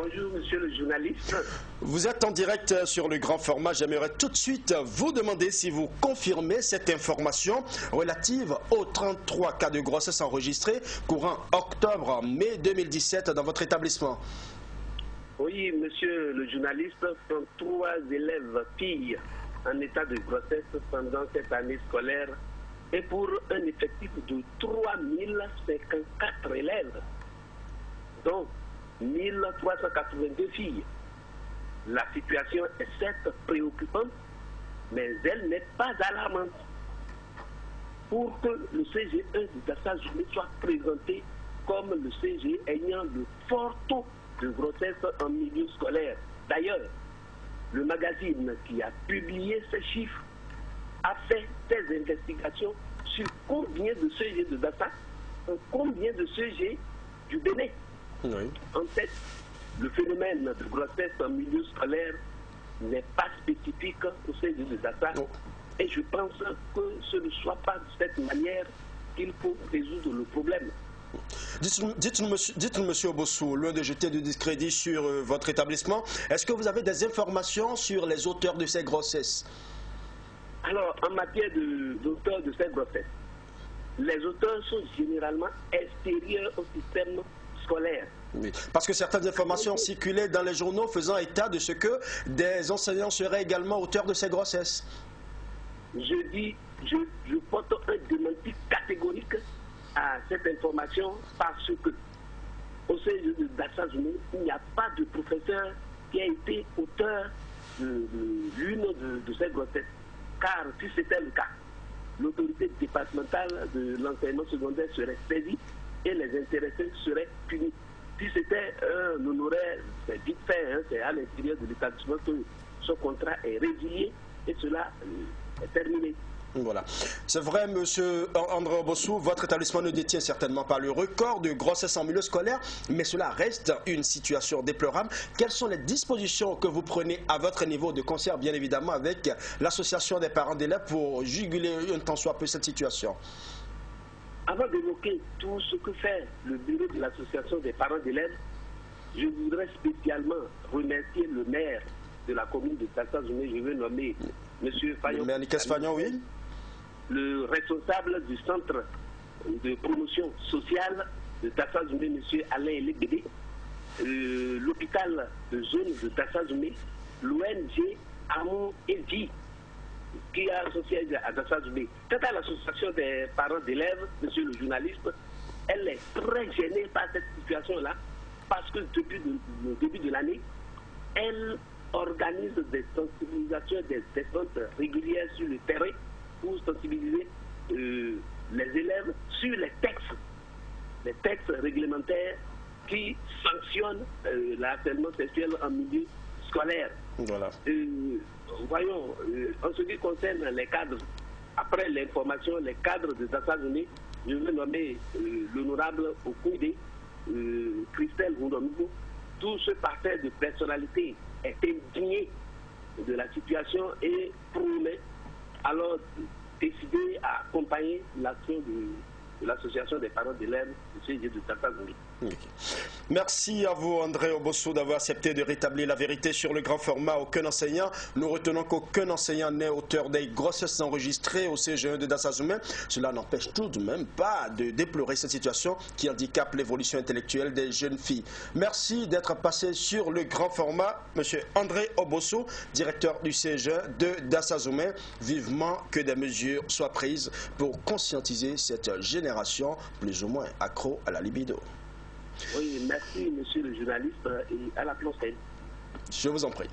bonjour monsieur le journaliste. Vous êtes en direct sur le grand format. J'aimerais tout de suite vous demander si vous confirmez cette information relative aux 33 cas de grossesse enregistrés courant octobre-mai 2017 dans votre établissement. Oui, monsieur le journaliste, 33 élèves filles en état de grossesse pendant cette année scolaire et pour un effectif de 3054 élèves, dont 1382 filles. La situation est certes préoccupante, mais elle n'est pas alarmante. Pour que le CGE de Dassa-Zoumé soit présenté comme le CGE ayant le fort taux de grossesse en milieu scolaire. D'ailleurs, le magazine qui a publié ces chiffres a fait des investigations sur combien de CGE de Dassa et combien de CGE du Bénin. Oui. En fait, le phénomène de grossesse en milieu scolaire n'est pas spécifique au CGE de Dassa. Oh. Et je pense que ce ne soit pas de cette manière qu'il faut résoudre le problème. Dites-nous, monsieur Obossou, loin de jeter du discrédit sur votre établissement, est-ce que vous avez des informations sur les auteurs de ces grossesses? Alors, en matière d'auteurs de ces grossesses, les auteurs sont généralement extérieurs au système scolaire. Oui, parce que certaines informations circulaient dans les journaux faisant état de ce que des enseignants seraient également auteurs de ces grossesses. Je porte un démenti catégorique à cette information parce que au CGE de Dassa-Zoumé, il n'y a pas de professeur qui a été auteur de l'une de ces grossesses. Car si c'était le cas, l'autorité départementale de l'enseignement secondaire serait saisie et les intéressés seraient punis. Si c'était un honoraire, c'est vite fait, hein, c'est à l'intérieur de l'établissement que ce contrat est résilié et cela est terminé. Voilà. C'est vrai, monsieur André Obossou, votre établissement ne détient certainement pas le record de grossesse en milieu scolaire, mais cela reste une situation déplorable. Quelles sont les dispositions que vous prenez à votre niveau de concert, bien évidemment, avec l'association des parents d'élèves pour juguler un tant soit peu cette situation? Avant d'évoquer tout ce que fait le bureau de l'association des parents d'élèves, je voudrais spécialement remercier le maire de la commune de Dassa-Zoumé. Je veux nommer M. Fagnon. Le maire Nicaise Fagnon, oui. Le responsable du centre de promotion sociale de Dassa-Zoumé, M. Alain Elebede, l'hôpital de zone de Dassa-Zoumé, l'ONG Amour et Vie, qui a associé à Dassa-Zoumé. Quant à l'association des parents d'élèves, monsieur le journaliste, elle est très gênée par cette situation-là, parce que depuis le début de l'année, elle organise des sensibilisations, des descentes régulières sur le terrain pour sensibiliser les élèves sur les textes réglementaires qui sanctionnent le harcèlement sexuel en milieu scolaire. Voilà. Voyons, en ce qui concerne les cadres, après l'information, les cadres de Dassa-Zoumé, je vais nommer l'honorable Okude, Christelle Roudomiko. Tout ce parterre de personnalités est indigné de la situation et promet alors décider à accompagner l'action de l'association des parents d'élèves du CGE de Dassa-Zoumé. Okay. Merci à vous, André Obossou, d'avoir accepté de rétablir la vérité sur le grand format. Aucun enseignant, nous retenons qu'aucun enseignant n'est auteur des grossesses enregistrées au CGE de Dassa-Zoumé. Cela n'empêche tout de même pas de déplorer cette situation qui handicape l'évolution intellectuelle des jeunes filles. Merci d'être passé sur le grand format, monsieur André Obossou, directeur du CGE de Dassa-Zoumé. Vivement que des mesures soient prises pour conscientiser cette génération plus ou moins accro à la libido. Oui, merci monsieur le journaliste et à la prochaine. Je vous en prie.